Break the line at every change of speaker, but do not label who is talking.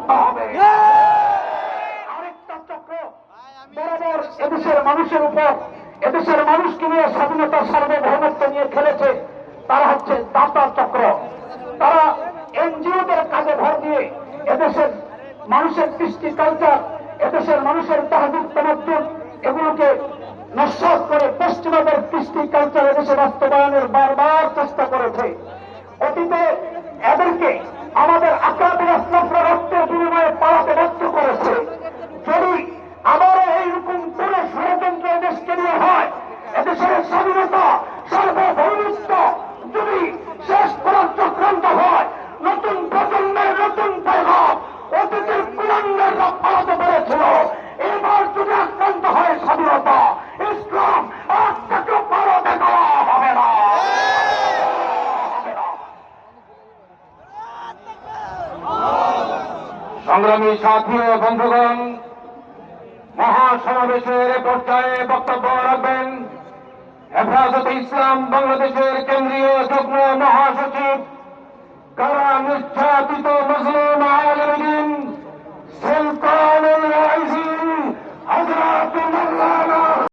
হবে। আরেকটা চক্র বরাবর এদেশের মানুষের উপর, এদেশের মানুষকে নিয়ে স্বাধীনতার সার্বভৌমত্ব নিয়ে খেলেছে, তারা হচ্ছে দাতা চক্র। তারা এনজিওদের কাজে ভর দিয়ে এদেশের মানুষের কৃষ্টি কালচার, এদেশের মানুষের তাহজিব তামাদ্দুন এগুলোকে নস্যাৎ করে পশ্চিমাদের কৃষ্টি কালচার এদেশে বাস্তবায়নের বারবার চেষ্টা করেছে। অতীতে এদেরকে আমাদের আকাবির আসলাফরা রক্তের বিনিময়ে পালাতে বাধ্য করেছে। যদি আবারও এইরকম কোন ষড়যন্ত্র এদেশকে নিয়ে হয়, এদেশের স্বাধীনতা সার্বভৌমত্ব যদি শেষ করার চক্রান্ত হয়, নতুন প্রজন্মের নতুন পয়গাম অতীতের কুলাঙ্গাররা পালাতে পেরেছিল। এবার যদি আক্রান্ত হয় স্বাধীনতা, ইসলাম আর তাকে পালাতে দেওয়া হবে না।
সংগ্রামী সাথী ও বন্ধুগণ, মহাসমাবেশের পর্যায়ে বক্তব্য রাখবেন হেফাজতে ইসলাম বাংলাদেশের কেন্দ্রীয়